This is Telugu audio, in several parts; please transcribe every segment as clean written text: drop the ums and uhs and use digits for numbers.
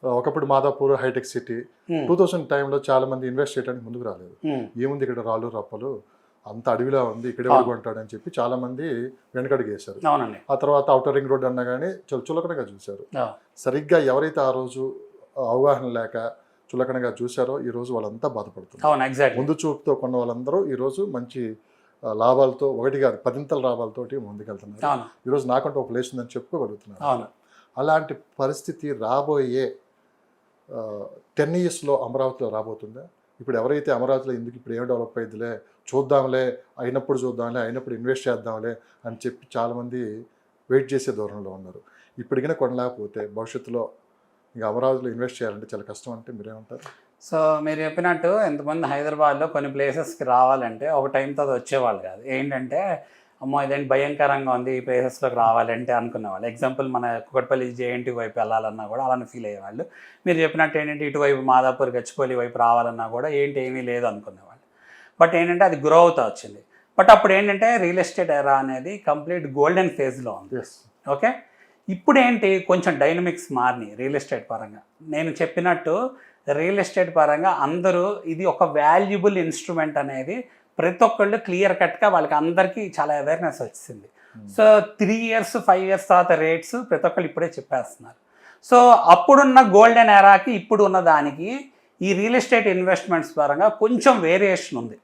ఒకప్పుడు మాదాపూర్ హైటెక్ సిటీ 2000 టైంలో చాలా మంది ఇన్వెస్ట్ చేయడానికి ముందుకు రాలేదు. ఏముంది ఇక్కడ రాళ్ళు రప్పలు, అంత అడవిలా ఉంది, ఇక్కడే కొంటాడని చెప్పి చాలా మంది వెనకడుగు వేశారు. ఆ తర్వాత ఔటర్ రింగ్ రోడ్ అన్నా కానీ చులకనగా చూశారు. సరిగ్గా ఎవరైతే ఆ రోజు అవగాహన లేక చులకనగా చూశారో ఈ రోజు వాళ్ళంతా బాధపడుతున్నారు. ముందు చూపుతో కొన్న వాళ్ళందరూ ఈ రోజు మంచి లాభాలతో, ఒకటి కాదు 10 లాభాలతోటి ముందుకెళ్తున్నారు. ఈరోజు నాకంటూ ఒక ప్లేస్ ఉందని చెప్పుకోగలుగుతున్నారు. అలాంటి పరిస్థితి రాబోయే 10 yearsలో అమరావతిలో రాబోతుందా? ఇప్పుడు ఎవరైతే అమరావతిలో ఎందుకు ఇప్పుడు ఏం డెవలప్ అయ్యిద్దిలే, చూద్దాంలే, అయినప్పుడు ఇన్వెస్ట్ చేద్దాంలే అని చెప్పి చాలామంది వెయిట్ చేసే ధోరణిలో ఉన్నారు. ఇప్పటికైనా కొనలేకపోతే భవిష్యత్తులో ఇంకా అమరావతిలో ఇన్వెస్ట్ చేయాలంటే చాలా కష్టం అంటే మీరేమంటారు? సో మీరు చెప్పినట్టు ఎంతమంది హైదరాబాద్లో కొన్ని ప్లేసెస్కి రావాలంటే ఒక టైంతో అది వచ్చేవాళ్ళు కాదు. ఏంటంటే అమ్మో ఇదేంటి భయంకరంగా ఉంది, ఈ ప్లేసెస్లోకి రావాలంటే అనుకునేవాళ్ళు. ఎగ్జాంపుల్ మన కుకట్పల్లి జేఎన్టీ వైపు వెళ్ళాలన్నా కూడా అలానే ఫీల్ అయ్యేవాళ్ళు. మీరు చెప్పినట్టు ఏంటంటే ఇటువైపు మాదాపూర్ గచ్చిపల్లి వైపు రావాలన్నా కూడా ఏమీ లేదు అనుకునేవాళ్ళు. బట్ ఏంటంటే అది గ్రో అవుతా వచ్చింది. బట్ అప్పుడు ఏంటంటే రియల్ ఎస్టేట్ ఎరా అనేది కంప్లీట్ గోల్డెన్ ఫేజ్లో ఉంది. ఓకే, ఇప్పుడు ఏంటి కొంచెం డైనమిక్స్ మారినాయి రియల్ ఎస్టేట్ పరంగా. నేను చెప్పినట్టు రియల్ ఎస్టేట్ పరంగా అందరూ ఇది ఒక వాల్యుబుల్ ఇన్స్ట్రుమెంట్ అనేది ప్రతి ఒక్కళ్ళు క్లియర్ కట్గా వాళ్ళకి అందరికీ చాలా అవేర్నెస్ వచ్చింది. సో 3 years 5 years తర్వాత రేట్స్ ప్రతి ఒక్కళ్ళు ఇప్పుడే చెప్పేస్తున్నారు. సో అప్పుడున్న గోల్డెన్ ఎరాకి ఇప్పుడు ఉన్న దానికి ఈ రియల్ ఎస్టేట్ ఇన్వెస్ట్మెంట్స్ పరంగా కొంచెం వేరియేషన్ ఉంది.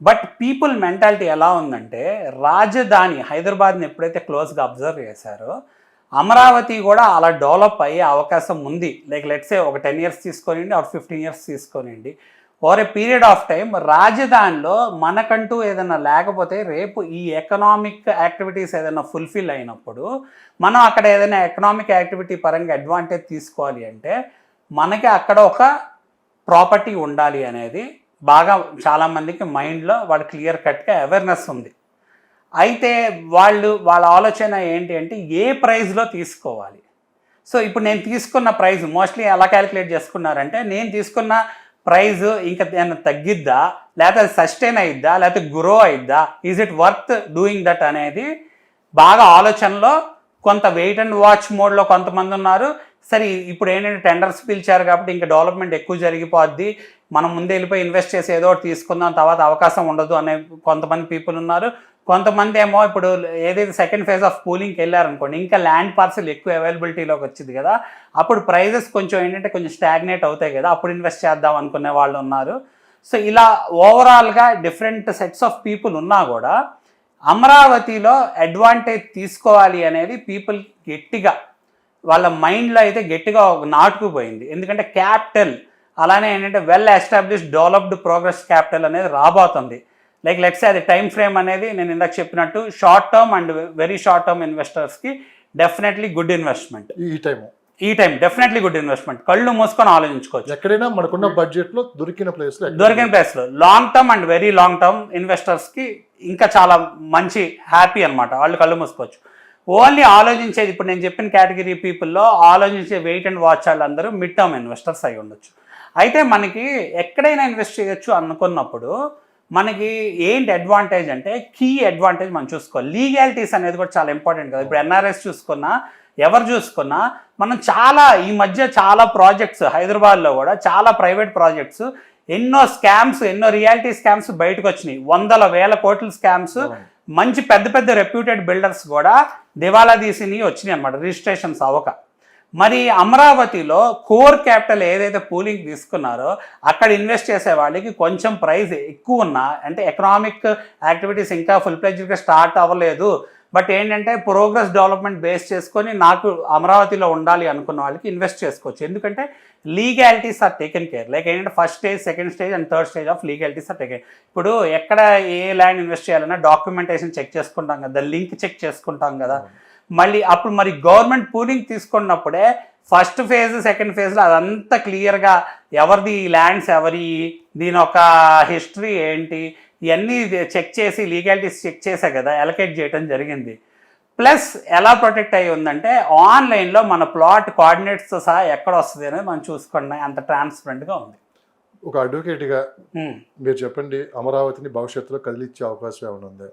బట్ పీపుల్ మెంటాలిటీ ఎలా ఉందంటే రాజధాని హైదరాబాద్ని ఎప్పుడైతే క్లోజ్గా అబ్జర్వ్ చేశారో అమరావతి కూడా అలా డెవలప్ అయ్యే అవకాశం ఉంది. లైక్ లెట్సే ఒక 10 years తీసుకోనండి, ఒక 15 years తీసుకోనండి, over a period of time రాజధానిలో మనకంటూ ఏదైనా లేకపోతే రేపు ఈ ఎకనామిక్ యాక్టివిటీస్ ఏదైనా ఫుల్ఫిల్ అయినప్పుడు మనం అక్కడ ఏదైనా ఎకనామిక్ యాక్టివిటీ పరంగా అడ్వాంటేజ్ తీసుకోవాలి అంటే మనకి అక్కడ ఒక ప్రాపర్టీ ఉండాలి అనేది బాగా చాలామందికి మైండ్లో వాళ్ళ క్లియర్ కట్గా అవేర్నెస్ ఉంది. అయితే వాళ్ళ ఆలోచన ఏంటి అంటే ఏ ప్రైస్లో తీసుకోవాలి. సో ఇప్పుడు నేను తీసుకున్న ప్రైస్ మోస్ట్లీ ఎలా క్యాలిక్యులేట్ చేసుకున్నారంటే నేను తీసుకున్న ప్రైజ్ ఇంకా ఏమైనా తగ్గిద్దా, లేకపోతే అది సస్టైన్ అయిద్దా, లేకపోతే గ్రో అయిద్దా, is it worth doing that అనేది బాగా ఆలోచనలో కొంత వెయిట్ అండ్ వాచ్ మోడ్లో కొంతమంది ఉన్నారు. సరే ఇప్పుడు ఏంటంటే టెండర్స్ పిలిచారు కాబట్టి ఇంకా డెవలప్మెంట్ ఎక్కువ జరిగిపోద్ది, మనం ముందే వెళ్ళిపోయి ఇన్వెస్ట్ చేసి ఏదో ఒకటి తీసుకుందాం, తర్వాత అవకాశం ఉండదు అనే కొంతమంది పీపుల్ ఉన్నారు. కొంతమంది ఏమో ఇప్పుడు ఏదైతే సెకండ్ ఫేజ్ ఆఫ్ కూలింగ్కి వెళ్ళారనుకోండి, ఇంకా ల్యాండ్ పార్సల్ ఎక్కువ అవైలబిలిటీలోకి వచ్చింది కదా, అప్పుడు ప్రైజెస్ కొంచెం ఏంటంటే కొంచెం స్టాగ్నేట్ అవుతాయి కదా, అప్పుడు ఇన్వెస్ట్ చేద్దాం అనుకునే వాళ్ళు ఉన్నారు. సో ఇలా ఓవరాల్గా డిఫరెంట్ సెట్స్ ఆఫ్ పీపుల్ ఉన్నా కూడా అమరావతిలో అడ్వాంటేజ్ తీసుకోవాలి అనేది పీపుల్ గట్టిగా వాళ్ళ మైండ్లో అయితే గట్టిగా నాటుకుపోయింది. ఎందుకంటే క్యాపిటల్ అలానే ఏంటంటే well established developed progress capital అనేది రాబోతుంది. లైక్ లెట్స్ అది టైం ఫ్రేమ్ అనేది నేను ఇందాక చెప్పినట్టు short term and very short term ఇన్వెస్టర్స్కి డెఫినెట్లీ గుడ్ ఇన్వెస్ట్మెంట్. ఈ టైం డెఫినెట్లీ గుడ్ ఇన్వెస్ట్మెంట్. కళ్ళు మూసుకొని ఆలోచించుకోవచ్చు. ఎక్కడైనా మనకున్న బడ్జెట్లో దొరికిన ప్లేస్లో long term and very long term ఇన్వెస్టర్స్కి ఇంకా చాలా మంచి హ్యాపీ అనమాట. వాళ్ళు కళ్ళు మూసుకోవచ్చు. ఓన్లీ ఆలోచించేది ఇప్పుడు నేను చెప్పిన కేటగిరీ పీపుల్లో ఆలోచించే వెయిట్ అండ్ వాచ్ వాళ్ళందరూ మిడ్ టర్మ్ ఇన్వెస్టర్స్ అయి ఉండొచ్చు. అయితే మనకి ఎక్కడైనా ఇన్వెస్ట్ చేయొచ్చు అనుకున్నప్పుడు మనకి ఏంటి అడ్వాంటేజ్ అంటే కీ అడ్వాంటేజ్ మనం చూసుకోవాలి. లీగాలిటీస్ అనేది కూడా చాలా ఇంపార్టెంట్ కదా. ఇప్పుడు ఎన్ఆర్ఎస్ చూసుకున్నా ఎవరు చూసుకున్నా మనం చాలా ఈ మధ్య చాలా ప్రాజెక్ట్స్ హైదరాబాద్లో కూడా చాలా ప్రైవేట్ ప్రాజెక్ట్స్ ఎన్నో స్కామ్స్, ఎన్నో రియాలిటీ స్కామ్స్ బయటకు వచ్చినాయి. 100,000 కోట్ల స్కామ్స్. మంచి పెద్ద పెద్ద రెప్యూటెడ్ బిల్డర్స్ కూడా దివాలా తీసినవి వచ్చినాయి అనమాట, రిజిస్ట్రేషన్స్ అవ్వక. మరి అమరావతిలో కోర్ క్యాపిటల్ ఏదైతే పూలింగ్ తీసుకున్నారో అక్కడ ఇన్వెస్ట్ చేసే వాళ్ళకి కొంచెం ప్రైస్ ఎక్కువ ఉన్నా, అంటే ఎకనామిక్ యాక్టివిటీస్ ఇంకా ఫుల్ ప్లెడ్జ్గా స్టార్ట్ అవ్వలేదు, బట్ ఏంటంటే ప్రోగ్రెస్ డెవలప్మెంట్ బేస్ చేసుకొని నాకు అమరావతిలో ఉండాలి అనుకున్న వాళ్ళకి ఇన్వెస్ట్ చేసుకోవచ్చు. ఎందుకంటే legalities are taken care. Like ఏంటంటే first stage, second stage and third stage of legalities are taken. ఇప్పుడు ఎక్కడ ఏ ల్యాండ్ ఇన్వెస్ట్ చేయాలన్నా డాక్యుమెంటేషన్ చెక్ చేసుకుంటాం కదా, లింక్ చెక్ చేసుకుంటాం కదా. మళ్ళీ అప్పుడు మరి గవర్నమెంట్ పూలింగ్ తీసుకున్నప్పుడే ఫస్ట్ ఫేజ్, సెకండ్ ఫేజ్లో అదంతా క్లియర్గా ఎవరిది ఈ ల్యాండ్స్, ఎవరి దీని ఒక హిస్టరీ ఏంటి ఇవన్నీ చెక్ చేసి లీగాలిటీస్ చెక్ చేసే కదా అలొకేట్ చేయడం జరిగింది. ప్లస్ ఎలా ప్రొటెక్ట్ అయ్యి ఉందంటే ఆన్లైన్లో మన ప్లాట్ కోఆర్డినేట్స్తో సహా ఎక్కడ వస్తుంది అనేది మనం చూసుకున్నాం, అంత ట్రాన్స్పరెంట్గా ఉంది. ఒక అడ్వకేట్గా మీరు చెప్పండి, అమరావతిని భవిష్యత్తులో కదిలిచ్చే అవకాశం ఏమైనా ఉంది?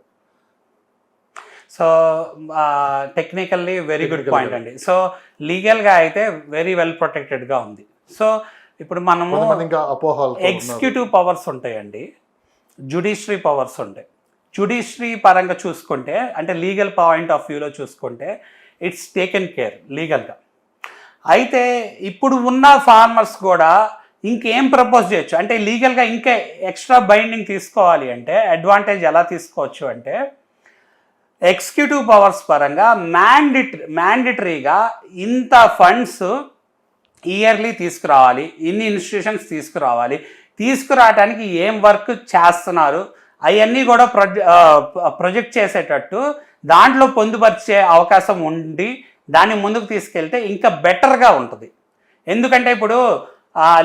So technically very good point అండి. సో లీగల్గా అయితే వెరీ వెల్ ప్రొటెక్టెడ్గా ఉంది. సో ఇప్పుడు మనము కొంతమంది ఇంకా అపోహలు ఎగ్జిక్యూటివ్ పవర్స్ ఉంటాయండి, జ్యుడిషియరీ పవర్స్ ఉంటాయి. జ్యుడిషియరీ పరంగా చూసుకుంటే అంటే లీగల్ పాయింట్ ఆఫ్ వ్యూలో చూసుకుంటే ఇట్స్ టేకెన్ కేర్ లీగల్గా. అయితే ఇప్పుడు ఉన్న ఫార్మర్స్ కూడా ఇంకేం ప్రపోజ్ చేయొచ్చు అంటే లీగల్గా ఇంకా ఎక్స్ట్రా బైండింగ్ తీసుకోవాలి అంటే అడ్వాంటేజ్ ఎలా తీసుకోవచ్చు అంటే ఎగ్జిక్యూటివ్ పవర్స్ పరంగా మ్యాండిటరీగా ఇంత ఫండ్స్ ఇయర్లీ తీసుకురావాలి, ఇన్ని ఇన్స్టిట్యూషన్స్ తీసుకురావడానికి ఏం వర్క్ చేస్తున్నారు అవన్నీ కూడా ప్రొజెక్ట్ చేసేటట్టు దాంట్లో పొందుపరిచే అవకాశం ఉండి దాన్ని ముందుకు తీసుకెళ్తే ఇంకా బెటర్గా ఉంటుంది. ఎందుకంటే ఇప్పుడు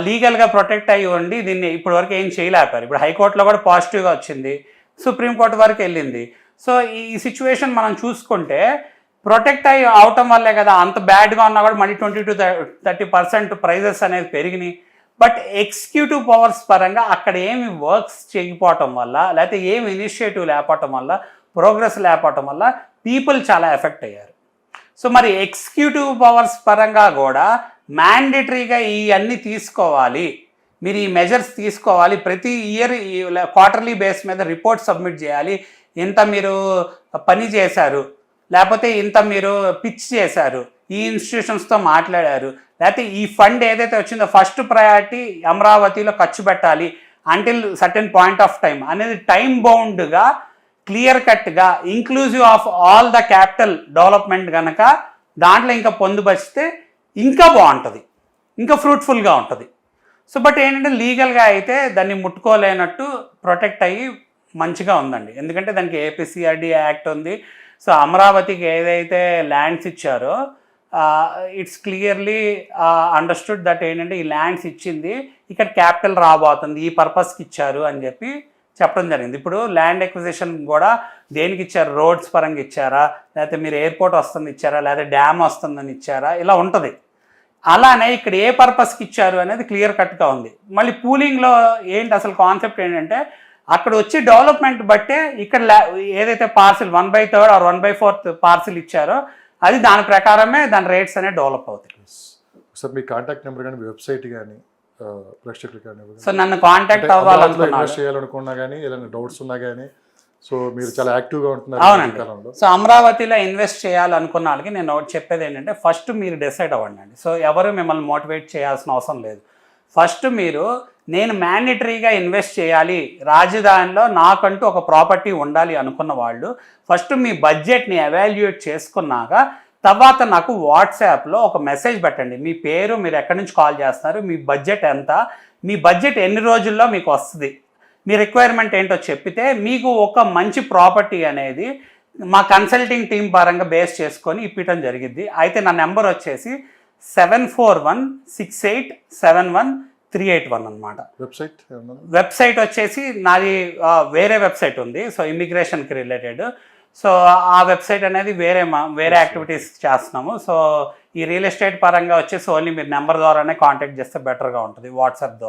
లీగల్గా ప్రొటెక్ట్ అయ్యి ఉండి దీన్ని ఇప్పటి వరకు ఏం చేయలేకపోయారు. ఇప్పుడు హైకోర్టులో కూడా పాజిటివ్గా వచ్చింది, సుప్రీంకోర్టు వరకు వెళ్ళింది. సో ఈ సిచ్యువేషన్ మనం చూసుకుంటే ప్రొటెక్ట్ అయ్యి అవటం వల్లే కదా అంత బ్యాడ్గా ఉన్నా కూడా మళ్ళీ 20 to 30% ప్రైజెస్ అనేది పెరిగినాయి. బట్ ఎగ్జిక్యూటివ్ పవర్స్ పరంగా అక్కడ ఏమి వర్క్స్ చేయకపోవటం వల్ల లేకపోతే ఏమి ఇనిషియేటివ్ లేకపోవటం వల్ల ప్రోగ్రెస్ లేకపోవటం వల్ల పీపుల్ చాలా ఎఫెక్ట్ అయ్యారు. సో మరి ఎగ్జిక్యూటివ్ పవర్స్ పరంగా కూడా మ్యాండేటరీగా ఇవన్నీ తీసుకోవాలి, మీరు ఈ మెజర్స్ తీసుకోవాలి, ప్రతి ఇయర్ క్వార్టర్లీ బేస్ మీద రిపోర్ట్ సబ్మిట్ చేయాలి, ఇంత మీరు పని చేశారు లేకపోతే ఇంత మీరు పిచ్ చేశారు, ఈ ఇన్స్టిట్యూషన్స్తో మాట్లాడారు, లేకపోతే ఈ ఫండ్ ఏదైతే వచ్చిందో ఫస్ట్ ప్రయారిటీ అమరావతిలో ఖర్చు పెట్టాలి until certain point of time అనేది టైం బౌండ్గా క్లియర్ కట్గా inclusive of all the capital development కనుక దాంట్లో ఇంకా పొందుపరిస్తే ఇంకా బాగుంటుంది, ఇంకా ఫ్రూట్ఫుల్గా ఉంటుంది. సో బట్ ఏంటంటే లీగల్గా అయితే దాన్ని ముట్టుకోలేనట్టు ప్రొటెక్ట్ అయ్యి మంచిగా ఉందండి. ఎందుకంటే దానికి ఏపీసీఆర్డీ యాక్ట్ ఉంది. సో అమరావతికి ఏదైతే ల్యాండ్స్ ఇచ్చారో ఇట్స్ క్లియర్లీ అండర్స్టూడ్ దట్ ఏంటంటే ఈ ల్యాండ్స్ ఇచ్చింది ఇక్కడ క్యాపిటల్ రాబోతుంది, ఈ పర్పస్కి ఇచ్చారు అని చెప్పి చెప్పడం జరిగింది. ఇప్పుడు ల్యాండ్ ఎక్విజిషన్ కూడా దేనికి ఇచ్చారు, రోడ్స్ పరంగా ఇచ్చారా, లేకపోతే మీరు ఎయిర్పోర్ట్ వస్తుంది ఇచ్చారా, లేకపోతే డ్యామ్ వస్తుందని ఇచ్చారా, ఇలా ఉంటుంది. అలానే ఇక్కడ ఏ పర్పస్కి ఇచ్చారు అనేది క్లియర్ కట్గా ఉంది. మళ్ళీ పూలింగ్లో ఏంటి అసలు కాన్సెప్ట్ ఏంటంటే అక్కడ వచ్చి డెవలప్మెంట్ బట్టే ఇక్కడ ఏదైతే పార్సిల్ 1/3 ఆర్ 1/4 పార్సిల్ ఇచ్చారో అది దాని ప్రకారమే దాని రేట్స్ అనేవి డెవలప్ అవుతాయి. సార్ మీ కాంటాక్ట్ నెంబర్ కానీ వెబ్సైట్ కానీ ప్రేక్షకులు కానీ సో నన్ను కాంటాక్ట్ చేయాలనుకున్నా కానీ ఏదైనా డౌట్స్ ఉన్నా కానీ సో మీరు చాలా యాక్టివ్గా ఉంటున్నారు. అవునండి. సో అమరావతిలో ఇన్వెస్ట్ చేయాలనుకున్న వాళ్ళకి నేను చెప్పేది ఏంటంటే ఫస్ట్ మీరు డిసైడ్ అవ్వండి. సో ఎవరు మిమ్మల్ని మోటివేట్ చేయాల్సిన అవసరం లేదు. ఫస్ట్ మీరు నేను మ్యాండేటరీగా ఇన్వెస్ట్ చేయాలి, రాజధానిలో నాకంటూ ఒక ప్రాపర్టీ ఉండాలి అనుకున్న వాళ్ళు ఫస్ట్ మీ బడ్జెట్ని ఎవాల్యుయేట్ చేసుకున్నాక తర్వాత నాకు వాట్సాప్లో ఒక మెసేజ్ పెట్టండి. మీ పేరు, మీరు ఎక్కడి నుంచి కాల్ చేస్తున్నారు, మీ బడ్జెట్ ఎంత, మీ బడ్జెట్ ఎన్ని రోజుల్లో మీకు వస్తుంది, మీ రిక్వైర్మెంట్ ఏంటో చెప్పితే మీకు ఒక మంచి ప్రాపర్టీ అనేది మా కన్సల్టింగ్ టీం పరంగా బేస్ చేసుకొని ఇప్పించడం జరిగింది. అయితే నా నెంబర్ వచ్చేసి 7416871381 అనమాట. వెబ్సైట్ వచ్చేసి నాది వేరే వెబ్సైట్ ఉంది, సో ఇమిగ్రేషన్కి రిలేటెడ్. సో ఆ వెబ్సైట్ అనేది వేరే యాక్టివిటీస్ చేస్తున్నాము. సో ఈ రియల్ ఎస్టేట్ పరంగా వచ్చేసి ఓన్లీ మీరు నెంబర్ ద్వారానే కాంటాక్ట్ చేస్తే బెటర్గా ఉంటుంది, వాట్సాప్ ద్వారా.